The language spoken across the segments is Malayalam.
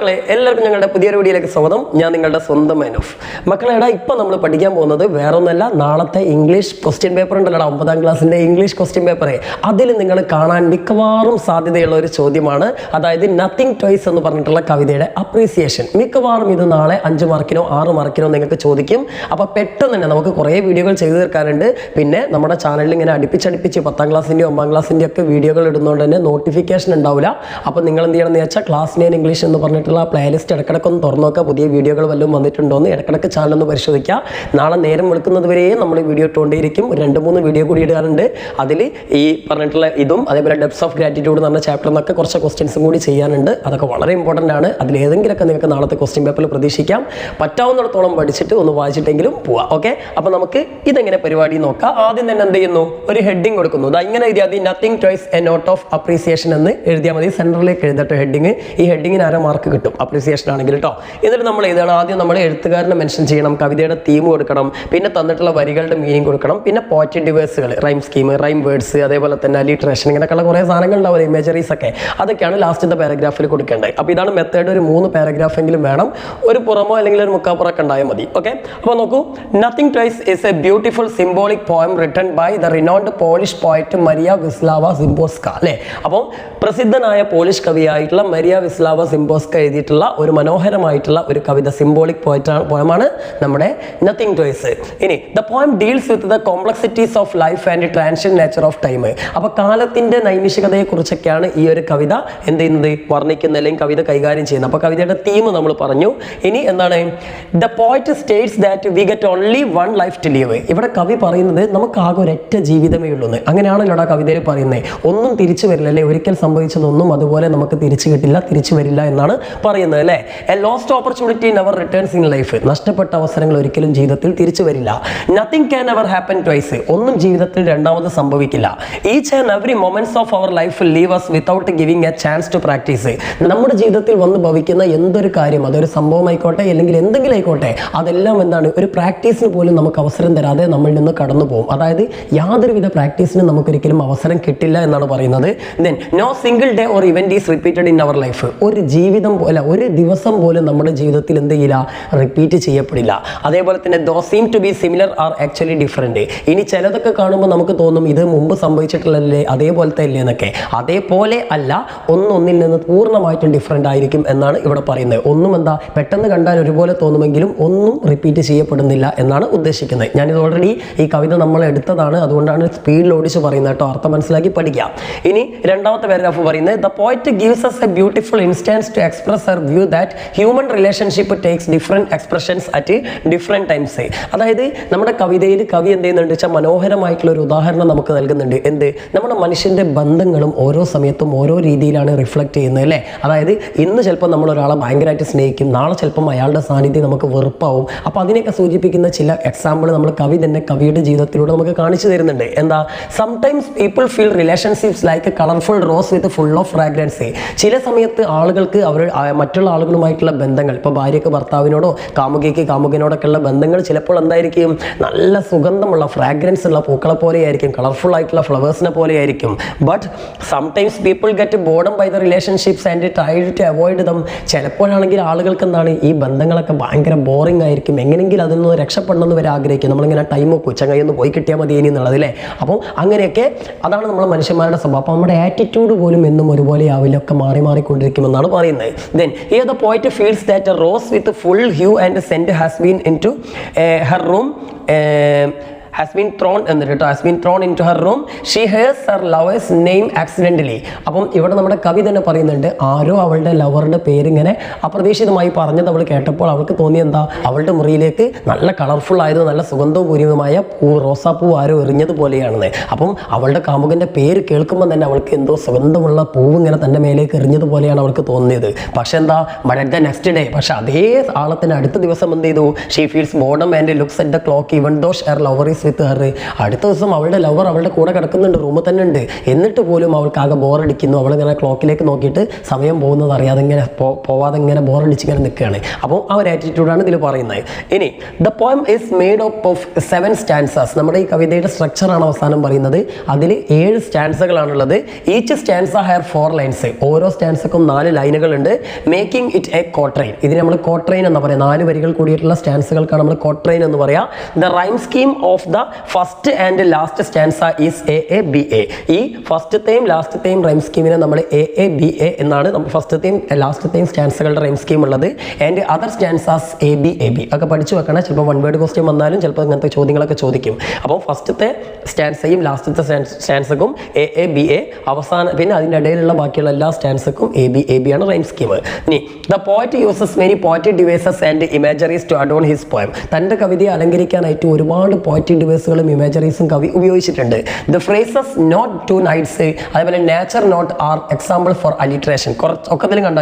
മക്കളെ എല്ലാവർക്കും ഞങ്ങളുടെ പുതിയൊരു വീഡിയോയിലേക്ക് സ്വാഗതം. ഞാൻ നിങ്ങളുടെ സ്വന്തം മനോഫ്. മക്കളെടാ ഇപ്പം നമ്മൾ പഠിക്കാൻ പോകുന്നത് വേറൊന്നല്ല, നാളത്തെ ഇംഗ്ലീഷ് ക്വസ്റ്റ്യൻ പേപ്പർ ഉണ്ടല്ലോ, 9ാം ക്ലാസ്സിൻ്റെ ഇംഗ്ലീഷ് ക്വസ്റ്റ്യൻ പേപ്പറെ. അതിൽ നിങ്ങൾ കാണാൻ മിക്കവാറും സാധ്യതയുള്ള ഒരു ചോദ്യമാണ്, അതായത് നത്തിങ് ട്വൈസ് എന്ന് പറഞ്ഞിട്ടുള്ള കവിതയുടെ അപ്രീസിയേഷൻ. മിക്കവാറും ഇത് നാളെ 5 മാർക്കിനോ 6 മാർക്കിനോ നിങ്ങൾക്ക് ചോദിക്കും. അപ്പോൾ പെട്ടെന്ന് തന്നെ നമുക്ക് കുറേ വീഡിയോകൾ ചെയ്തു തീർക്കാറുണ്ട്. പിന്നെ നമ്മുടെ ചാനലിൽ ഇങ്ങനെ അടുപ്പിച്ചടുപ്പിച്ച് 10ാം ക്ലാസ്സിൻ്റെയും 9ാം ക്ലാസ്സിൻ്റെ ഒക്കെ വീഡിയോകൾ ഇടുന്നതുകൊണ്ട് തന്നെ നോട്ടിഫിക്കേഷൻ ഉണ്ടാവില്ല. അപ്പോൾ നിങ്ങൾ എന്ത് ചെയ്യണമെന്ന് വെച്ചാൽ ക്ലാസ് 9 ഇംഗ്ലീഷ് എന്ന് പറഞ്ഞിട്ടുള്ള പ്ലേലിസ്റ്റ് ഇടക്കിടക്കൊന്ന് തുറന്നു നോക്കുക. പുതിയ വീഡിയോകൾ വല്ലതും വന്നിട്ടുണ്ടോ എന്ന് ഇടക്കിടക്ക് ചാനലൊന്ന് പരിശോധിക്കുക. നാളെ നേരം വെളുക്കുന്നത് വരെയും നമ്മൾ വീഡിയോ ഇട്ടുകൊണ്ടേയിരിക്കും. 2-3 വീഡിയോ കൂടി ഇടാറുണ്ട്. അതിൽ ഈ പറഞ്ഞിട്ടുള്ള ഇതും അതേപോലെ ഡെപ്സ് ഓഫ് ഗ്രാറ്റിറ്റ്യൂഡ് എന്ന് പറഞ്ഞ ചാപ്റ്ററിൽ നിന്നൊക്കെ കുറച്ച് ക്വസ്റ്റ്യൻസും കൂടി ചെയ്യാനുണ്ട്. അതൊക്കെ വളരെ ഇമ്പോർട്ടൻ്റ് ആണ്. അതിലേതെങ്കിലുമൊക്കെ നിങ്ങൾക്ക് നാളത്തെ ക്വസ്റ്റ്യൻ പേപ്പറിൽ പ്രതീക്ഷിക്കാം. പറ്റാവുന്നിടത്തോളം പഠിച്ചിട്ട് ഒന്ന് വായിച്ചിട്ടെങ്കിലും പോവാം. ഓക്കെ, അപ്പോൾ നമുക്ക് ഇതെങ്ങനെ പരിപാടി നോക്കാം. ആദ്യം തന്നെ എന്ത് ചെയ്യുന്നു, ഒരു ഹെഡിങ് കൊടുക്കുന്നു. ഇങ്ങനെ എഴുതിയാൽ മതി, nothing twice a note of appreciation എന്ന് എഴുതിയാൽ മതി. സെൻറ്ററിലേക്ക് എഴുതട്ടെ ഹെഡിങ്. ഈ ഹെഡിങ്ങിന് 1/2 മാർക്ക് കിട്ടും അപ്രീസിയേഷൻ ആണെങ്കിൽ കേട്ടോ. എന്നിട്ട് നമ്മൾ എഴുതണം, ആദ്യം നമ്മൾ എഴുത്തുകാരനെ മെൻഷൻ ചെയ്യണം, കവിതയുടെ തീം കൊടുക്കണം, പിന്നെ തന്നിട്ടുള്ള വരികളുടെ മീനിങ് കൊടുക്കണം, പിന്നെ പോയട്രി ഡിവേഴ്സുകൾ, റൈം സ്കീം, റൈം വേർഡ്സ്, അതേപോലെ തന്നെ അലിട്രേഷൻ, ഇങ്ങനെയൊക്കെയുള്ള കുറേ സാധനങ്ങൾ ഉണ്ടാവില്ല, ഇമേജറീസ് ഒക്കെ. അതൊക്കെയാണ് ലാസ്റ്റത്തെ പാരഗ്രാഫിൽ കൊടുക്കേണ്ടത്. അപ്പോൾ ഇതാണ് മെത്തേഡ്. ഒരു 3 പാരഗ്രാഫ് എങ്കിലും വേണം. ഒരു പുറമോ അല്ലെങ്കിൽ ഒരു മുക്കാപ്പുറമൊക്കെ ഉണ്ടായാൽ മതി. ഓക്കെ, അപ്പോൾ നോക്കൂ, nothing twice is a beautiful symbolic poem written by the renowned Polish poet Maria Wislawa Szymborska. അല്ലേ, അപ്പോൾ പ്രസിദ്ധനായ പോളിഷ് കവിയായിട്ടുള്ള മരിയ വിസ്ലാവ സിംബോസ്ക എഴുതിയിട്ടുള്ള ഒരു മനോഹരമായിട്ടുള്ള ഒരു കവിത, സിംബോളിക് പോയമാണ് നമ്മുടെ നത്തിങ് ട്വൈസ്. ഇനി the poem deals with the complexities of life and transient nature of time. അപ്പോൾ കാലത്തിന്റെ നൈമിഷികതയെ കുറിച്ചൊക്കെയാണ് ഈ ഒരു കവിത എന്ത് ചെയ്യുന്നത്, വർണ്ണിക്കുന്ന അല്ലെങ്കിൽ കവിത കൈകാര്യം ചെയ്യുന്നത്. അപ്പോൾ കവിതയുടെ തീം നമ്മൾ പറഞ്ഞു. ഇനി എന്താണ്, the poet states that we get only 1 life to live. ഇവിടെ കവി പറയുന്നത് നമുക്ക് ആകെ ഒരൊറ്റ ജീവിതമേ ഉള്ളൂ. അങ്ങനെയാണല്ലോ ഇവിടെ കവിതയിൽ പറയുന്നത്. ഒന്നും തിരിച്ചു വരില്ല അല്ലേ, ഒരിക്കൽ സംഭവിച്ചതൊന്നും അതുപോലെ നമുക്ക് തിരിച്ചു കിട്ടില്ല, തിരിച്ചു വരില്ല എന്നാണ് പറയുന്നത് അല്ലേ. A lost opportunity never returns in life. നഷ്ടപ്പെട്ട അവസരങ്ങൾ ഒരിക്കലും ജീവിതത്തിൽ തിരിച്ചു വരില്ല. Nothing can ever happen twice. ഒന്നും ജീവിതത്തിൽ രണ്ടാമത് സംഭവിക്കില്ല. Each and every moments of our life leave us without giving a chance to practise. നമ്മുടെ ജീവിതത്തിൽ വന്ന് ഭവിക്കുന്ന എന്തൊരു കാര്യം, അതൊരു സംഭവമായിക്കോട്ടെ അല്ലെങ്കിൽ എന്തെങ്കിലും ആയിക്കോട്ടെ, അതെല്ലാം എന്താണ്, ഒരു പ്രാക്ടീസിന് പോലും നമുക്ക് അവസരം തരാതെ നമ്മളിൽ നിന്ന് കടന്നു പോകും. അതായത് യാതൊരുവിധ പ്രാക്ടീസിനും നമുക്കൊരിക്കലും അവസരം കിട്ടില്ല എന്നാണ് പറയുന്നത്. Then no single day or event is repeated in our life. ഒരു ജീവിതം പോലെ, ഒരു ദിവസം പോലും നമ്മുടെ ജീവിതത്തിൽ എന്ത് ചെയ്യില്ല, റിപ്പീറ്റ് ചെയ്യപ്പെടില്ല. അതേപോലെ തന്നെ though seem to be similar are actually different. ഇനി ചിലതൊക്കെ കാണുമ്പോൾ നമുക്ക് തോന്നും ഇത് മുമ്പ് സംഭവിച്ചിട്ടുള്ളല്ലേ, അതേപോലത്തെ അല്ലേ എന്നൊക്കെ. അതേപോലെ അല്ല, ഒന്നിൽ നിന്ന് പൂർണ്ണമായിട്ടും ഡിഫറെന്റ് ആയിരിക്കും എന്നാണ് ഇവിടെ പറയുന്നത്. ഒന്നും എന്താ, പെട്ടെന്ന് കണ്ടാൽ ഒരുപോലെ തോന്നുമെങ്കിലും ഒന്നും റിപ്പീറ്റ് ചെയ്യപ്പെടുന്നില്ല എന്നാണ് ഉദ്ദേശിക്കുന്നത്. ഞാനിത് ഓൾറെഡി ഈ കവിത നമ്മൾ എടുത്തതാണ്, അതുകൊണ്ടാണ് സ്പീഡിൽ ഓടിച്ച് പറയുന്നത് കേട്ടോ. അർത്ഥം മനസ്സിലാക്കി പഠിക്കാം. ഇനി രണ്ടാമത്തെ പാരഗ്രാഫ് പറയുന്നത്, the poet gives us a beautiful instance to express her view that human relationship takes different expressions at different times. അതായത് നമ്മുടെ കവിതയിൽ കവി എന്ത് ചെയ്യുന്നുണ്ട് വെച്ചാൽ മനോഹരമായിട്ടുള്ള ഒരു ഉദാഹരണം നമുക്ക് നൽകുന്നുണ്ട്. എന്ത്, നമ്മുടെ മനുഷ്യൻ്റെ ബന്ധങ്ങളും ഓരോ സമയത്തും ഓരോ രീതിയിലാണ് റിഫ്ലക്റ്റ് ചെയ്യുന്നത് അല്ലേ. അതായത് ഇന്ന് ചിലപ്പോൾ നമ്മൾ ഒരാളെ ഭയങ്കരമായിട്ട് സ്നേഹിക്കും, നാളെ ചിലപ്പം അയാളുടെ സാന്നിധ്യം നമുക്ക് വെറുപ്പാവും. അപ്പോൾ അതിനെയൊക്കെ സൂചിപ്പിക്കുന്ന ചില എക്സാമ്പിൾ നമ്മൾ കവി തന്നെ കവിയുടെ ജീവിതത്തിലൂടെ നമുക്ക് കാണിച്ചു തരുന്നുണ്ട്. എന്താ, sometimes people feel relationships like A colourful rose with full of fragrance. ചില സമയത്ത് ആളുകൾക്ക് അവർ മറ്റുള്ള ആളുകളുമായിട്ടുള്ള ബന്ധങ്ങൾ, ഇപ്പോൾ ഭാര്യയ്ക്ക് ഭർത്താവിനോടോ കാമുകിക്ക് കാമുകനോടൊക്കെ ഉള്ള ബന്ധങ്ങൾ ചിലപ്പോൾ എന്തായിരിക്കും, നല്ല സുഗന്ധമുള്ള ഫ്രാഗ്രൻസ് ഉള്ള പൂക്കളെ പോലെയായിരിക്കും, കളർഫുൾ ആയിട്ടുള്ള ഫ്ലവേഴ്സിനെ പോലെയായിരിക്കും. But sometimes people get boredom by the relationships and try to avoid them. ചിലപ്പോഴാണെങ്കിൽ ആളുകൾക്ക് എന്താണ്, ഈ ബന്ധങ്ങളൊക്കെ ഭയങ്കര ബോറിംഗ് ആയിരിക്കും, എങ്ങനെയെങ്കിലും അതിൽ നിന്ന് രക്ഷപ്പെടണമെന്ന് വരെ ആഗ്രഹിക്കും. നമ്മളിങ്ങനെ ടൈം ഉച്ചകൈയൊന്ന് പോയി കിട്ടിയാൽ മതി ഇനി എന്നുള്ളത് അല്ലേ. അപ്പോൾ അങ്ങനെയൊക്കെ അതാണ് നമ്മൾ മനുഷ്യന്മാരുടെ സ്വഭാവം. അപ്പോൾ നമ്മുടെ ആറ്റിറ്റ്യൂഡ് പോലും എന്നും ഒരുപോലെ ആവില്ല, ഒക്കെ മാറിക്കൊണ്ടിരിക്കുമെന്നാണ് പറയുന്നത്. Then here the poet feels that a rose with full hue and scent has been into her room has been thrown into her room. She hears her lover's name accidentally. അപ്പം ഇവിടെ നമ്മുടെ കവി തന്നെ പറയുന്നുണ്ട്, ആരോ അവളുടെ ലവറുടെ പേരിങ്ങനെ അപ്രതീക്ഷിതമായി പറഞ്ഞത് അവൾ കേട്ടപ്പോൾ അവൾക്ക് തോന്നി എന്താ, അവളുടെ മുറിയിലേക്ക് നല്ല കളർഫുൾ ആയത് നല്ല സുഗന്ധവും പൂരിതമായ റോസാപ്പൂ ആരോ എറിഞ്ഞതുപോലെയാണെന്ന്. അപ്പം അവളുടെ കാമുകൻ്റെ പേര് കേൾക്കുമ്പോൾ തന്നെ അവൾക്ക് എന്തോ സുഗന്ധമുള്ള പൂവ് ഇങ്ങനെ തൻ്റെ മേലേക്ക് എറിഞ്ഞതുപോലെയാണ് അവൾക്ക് തോന്നിയത്. പക്ഷെ എന്താ, but at the next day, പക്ഷെ അതേ ആളത്തിന് അടുത്ത ദിവസം എന്ത് ചെയ്തു, she feels boredom and looks at the clock even though her lover is with her. അടുത്ത ദിവസം അവളുടെ ലവർ അവളുടെ കൂടെ കിടക്കുന്നുണ്ട്, റൂമിൽ തന്നെ ഉണ്ട്. എന്നിട്ട് പോലും അവൾക്ക് ആകെ ബോറടിക്കുന്നു. അവളിങ്ങനെ ക്ലോക്കിലേക്ക് നോക്കിയിട്ട് സമയം പോകുന്നത് അറിയാതെ ഇങ്ങനെ പോവാതെ ഇങ്ങനെ ബോറടിച്ച് ഇങ്ങനെ നിൽക്കുകയാണ്. അപ്പോൾ ആ ഒരു ആറ്റിറ്റ്യൂഡാണ് ഇതിൽ പറയുന്നത്. ഇനി the poem is made up of 7 stanzas. നമ്മുടെ ഈ കവിതയുടെ സ്ട്രക്ചറാണ് അവസാനം പറയുന്നത്. അതിൽ 7 സ്റ്റാൻസകളാണുള്ളത്. Each stanza have 4 lines. ഓരോ സ്റ്റാൻസക്കും 4 ലൈനുകളുണ്ട്. Making it a quatrain. ഇതിന് നമ്മൾ കോട്രൈൻ എന്ന് പറയാം. 4 വരികൾ കൂടിയിട്ടുള്ള സ്റ്റാൻസുകൾക്കാണ് നമ്മൾ കോട്രൈൻ എന്ന് പറയാം. The rhyme scheme of the first and last stanza is AABA. ഈ ഫസ്റ്റത്തെയും ലാസ്റ്റത്തെയും റൈം സ്കീമിനെ നമ്മൾ AABA എന്നാണ് ഫസ്റ്റത്തെയും ലാസ്റ്റത്തെയും സ്റ്റാൻസുകളുടെ റൈം സ്കീം ഉള്ളത്. ആൻഡ് അതർ സ്റ്റാൻസാസ് ABAB ഒക്കെ പഠിച്ചു വെക്കണം. ചിലപ്പോൾ 1 വേർഡ് ക്വസ്റ്റ്യൻ വന്നാലും ചിലപ്പോൾ ഇങ്ങനത്തെ ചോദ്യങ്ങളൊക്കെ ചോദിക്കും. അപ്പോൾ ഫസ്റ്റത്തെ സ്റ്റാൻസയും ലാസ്റ്റത്തെ സ്റ്റാൻസക്കും AABA, അവസാനം പിന്നെ അതിൻ്റെ ഇടയിലുള്ള ബാക്കിയുള്ള എല്ലാ സ്റ്റാൻസക്കും ABAB ആണ് റൈം സ്കീം. ഇനി the poet uses many poetic devices and imageries to adorn his poem. തൻ്റെ കവിതയെ അലങ്കരിക്കാനായിട്ട് ഒരുപാട് പോയറ്റിക് ഡിവൈസുകളും ഇമേജറീസും കവി ഉപയോഗിച്ചിട്ടുണ്ട്. The phrases not to nights, അതേപോലെ nature note are example for alliteration. ഒക്കത്തിലും കണ്ട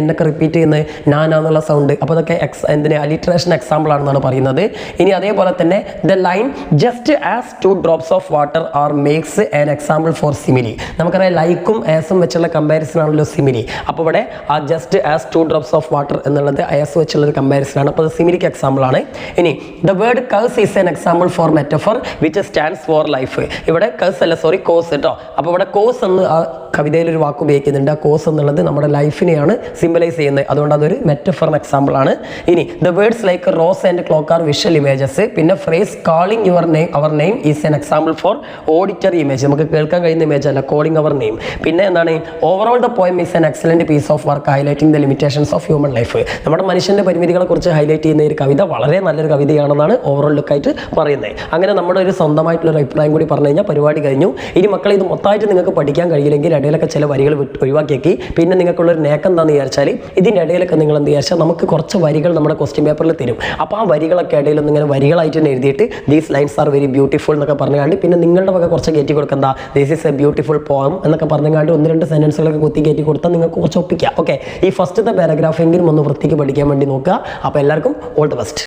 എന്നൊക്കെ റിപ്പീറ്റ് ചെയ്യുന്നത് നാനാന്നുള്ള സൗണ്ട്. അപ്പോൾ അതൊക്കെ എന്തിന് അലിട്രേഷൻ എക്സാമ്പിൾ ആണെന്നാണ് പറയുന്നത്. ഇനി അതേപോലെ തന്നെ the line just as 2 drops of water are makes an example for simile. നമുക്കറിയാം ലൈക്കും ആസും വെച്ചുള്ള കമ്പാരിസൺ ആണല്ലോ സിമിലി. അപ്പോൾ ഇവിടെ ആ just as 2 drops of water എന്നുള്ളത് ആസ് വെച്ചുള്ള ഒരു കമ്പാരിസൺ ആണ്. അപ്പോൾ അത് സിമിലിക്ക് എക്സാമ്പിൾ ആണ്. ഇനി the word curse is an example four metaphor which stands for life. ഇവിടെ കേഴ്സ് അല്ല, സോറി, കോസ് കേട്ടോ. അപ്പോൾ ഇവിടെ കോസ് എന്ന് ആ കവിതയിൽ ഒരു വാക്ക് ഉപയോഗിക്കുന്നുണ്ട്. ആ കോസ് എന്നുള്ളത് നമ്മുടെ ലൈഫിനെയാണ് സിംബലൈസ് ചെയ്യുന്നത്. അതുകൊണ്ട് അതൊരു മെറ്റഫോറിന് എക്സാമ്പിൾ ആണ്. ഇനി the words like rose and cloak are visual images. പിന്നെ phrase calling your name our name is an example for auditory image. നമുക്ക് കേൾക്കാൻ കഴിയുന്ന ഇമേജ് അല്ല, കോളിംഗ് അവർ നെയിം. പിന്നെ എന്താണ് overall the poem is an excellent piece of work highlighting the limitations of human life. നമ്മുടെ മനുഷ്യന്റെ പരിമിതികളെ കുറിച്ച് ഹൈലൈറ്റ് ചെയ്യുന്ന ഒരു കവിത വളരെ നല്ലൊരു കവിതയാണെന്നാണ് ഓവറോൾ ലുക്കായിട്ട് പറയുന്നത്. അങ്ങനെ നമ്മുടെ ഒരു സ്വന്തമായിട്ടുള്ള അഭിപ്രായം കൂടി പറഞ്ഞു കഴിഞ്ഞാൽ പരിപാടി കഴിഞ്ഞു. ഇനി മക്കളെ ഇത് മൊത്തമായിട്ട് നിങ്ങൾക്ക് പഠിക്കാൻ കഴിയില്ലെങ്കിൽ ഇടയിലൊക്കെ ചില വരികൾ ഒഴിവാക്കിയേക്ക്. പിന്നെ നിങ്ങൾക്കുള്ളൊരു നേക്കം എന്താണെന്ന് വിചാരിച്ചാൽ ഇതിൻ്റെ ഇടയിലൊക്കെ നിങ്ങൾ എന്ത് വിചാരിച്ചാൽ നമുക്ക് കുറച്ച് വരികൾ നമ്മുടെ ക്വസ്റ്റ്യൻ പേപ്പറിൽ തരും. അപ്പോൾ ആ വരികളൊക്കെ ഇടയിലൊന്നും ഇങ്ങനെ വരികളായിട്ട് തന്നെ എഴുതിയിട്ട് these lines are very beautiful എന്നൊക്കെ പറഞ്ഞാണ്ട് പിന്നെ നിങ്ങളുടെ വക കുറച്ച് കയറ്റി കൊടുക്കണ്ട this is A beautiful poem എന്നൊക്കെ പറഞ്ഞാണ്ട് 1-2 സെൻറ്റൻസുകളൊക്കെ കുത്തി കയറ്റി കൊടുത്താൽ നിങ്ങൾക്ക് കുറച്ച് ഒപ്പിക്കാം. ഓക്കെ, ഈ ഫസ്റ്റത്തെ പാരഗ്രാഫ് എങ്കിലും ഒന്ന് വൃത്തിക്ക് പഠിക്കാൻ വേണ്ടി നോക്കുക. അപ്പോൾ എല്ലാവർക്കും ഓൾ ദി ബെസ്റ്റ്.